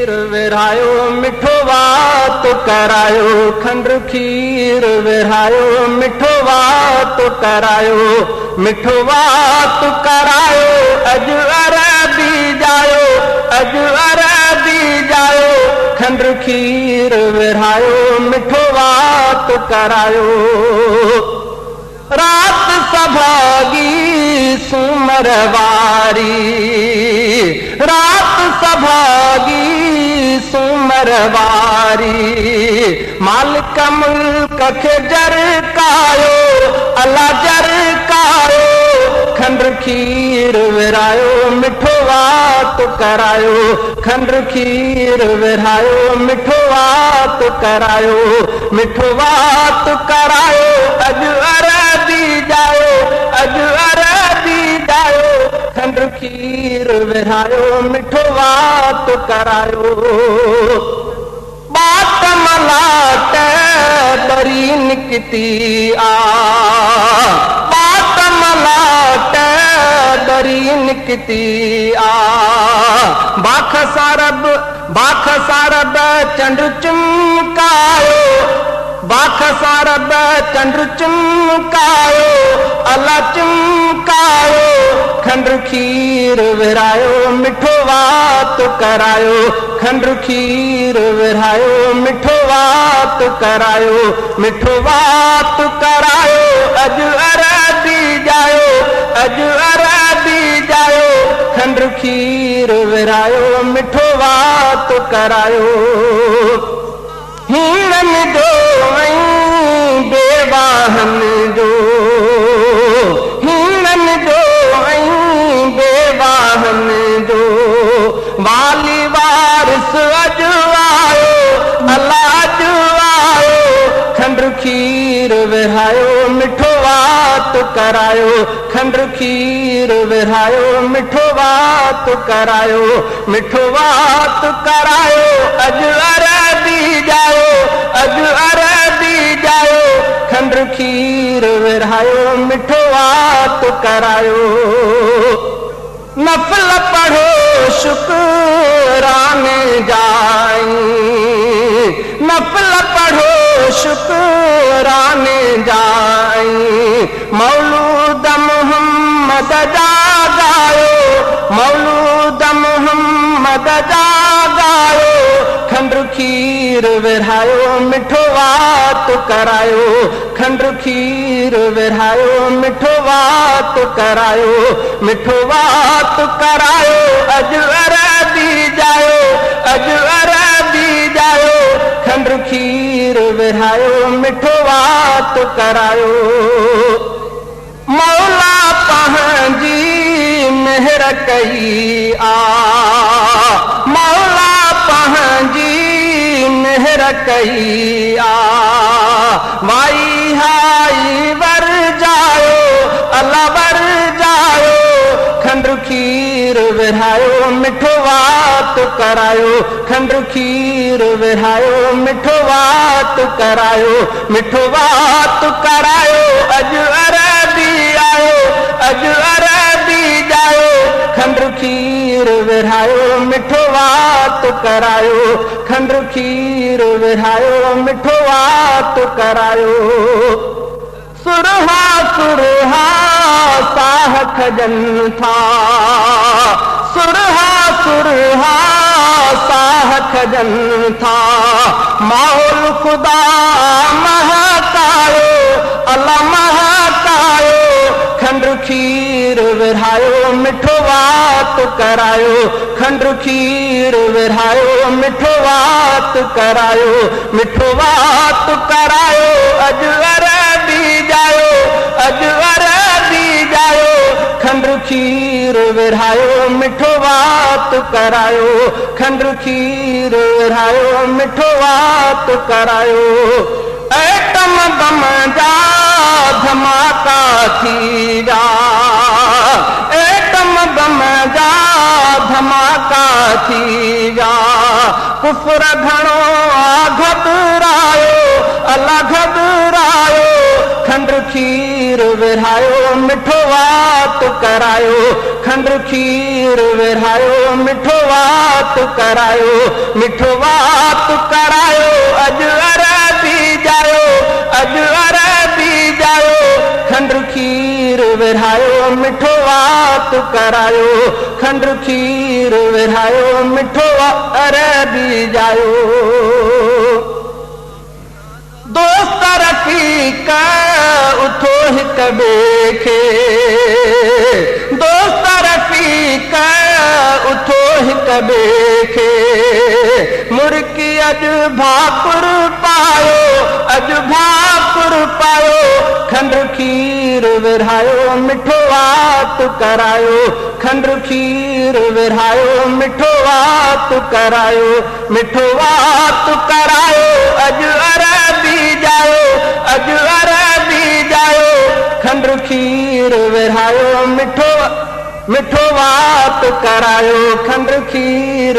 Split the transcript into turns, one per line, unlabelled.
खीर विरहायो मिठो वात करायो खंड खीर विरहायो मिठो वात करायो मिठो वात करायो अज अरबी जायो अज अरबी जायो खंड खीर विरहायो मिठो वात करायो रात सभागी सुमरवारी रात सभागी सुमरवारी मालिक मुल्क खे जरकायो अला जरकायो खंड खीर विरहायो मिठो वात करायो खंड खीर विरहायो मिठो वात करायो मिठो वात करायो अज अरबी जायो अज अरबी जायो खंड खीर विरहायो मिठो वात करायो बात मलाट दरी निकती आ बात मलाट दरी निकती आ बाख सारब चंड चमकायो बाख सारब चंड चमकायो अला चमकायो खंड खीर विरहायो मिठो वात करायो खंड खीर विरहायो मिठो वात करायो मिठो वात करायो अज अरबी जायो अज अरबी जायो खंड खीर विरहायो मिठो वात करायो हीरन जो ऐं बेवाहन जो हीरन जो ऐं बेवाहन जो वाली वारिस अज आयो अला अज आयो खंड खीर विरहायो मिठो वात करायो खंड खीर विरहायो मिठो वात करायो मिठो वात करायो अज अरबी जायो अज अरबी जायो खंड खीर विरहायो मिठो वात करायो नफल पढ़ो शुक्राने जाई नफल पढ़ो शुक्राने जाई मौलूद मोहम्मद जागायो मौलूद मोहम्मद जागायो खंड खीर विरहायो मिठो वात करायो खंड खीर विरहायो मिठो वात करायो मिठो वात करायो अज अरबी जायो अज अरबी जायो खंड खीर विरहायो मिठो वात करायो मौला पंहिंजी मेहर कई आ मौला पंहिंजी मेहर कई आ वाई हाई वर जायो अला वर जायो खंड खीर विरहायो मिठो वात करायो खंड खीर विरहायो मिठो वात करायो मिठो वात करायो अज अरबी आयो अज अरबी जायो खंड खीर विरहायो मिठो वात करायो खंड खीर विरहायो मिठो वात करायो सुरहा सुरहा साह खजन था सुरहा सुरहा साह खजन था माहौल खुदा महकायो अला महकायो खंड खीर विरहायो मिठो वात करायो खंड खीर विरहायो मिठो वात करायो मिठो वात करायो अज अरबी जायो अज अरबी जायो खंड खीर विरहायो मिठो वात करायो खंड खीर विरहायो मिठो वात करायो एटम बम जा धमाका थी जा एटम बम जा धमाका थी जा कुफर घणो आ घबरायो अला घबरायो खंड खीर खीर विरहायो मिठो वात करायो खंड खीर विरहायो मिठो वात करायो मिठो वात करायो अज अरबी जायो अज अरबी जायो खंड खीर विरहायो मिठो वात करायो खंड खीर विरहायो मिठो अरबी जायो दोस्त रफ़ीक उथो हिक ॿिए खे दोस्त रफ़ीक उथो हिक ॿिए खे मुर्की अॼु भाकुर पायो अॼु भाकुर पायो खंड खीर विरहायो मिठो वात करायो खंड खीर विरहायो मिठो वात करायो मिठो वात करायो अॼु अरबी जायो अॼु अरबी जायो खंड खीर विरहायो मिठो मिठो वात करायो खंड खीर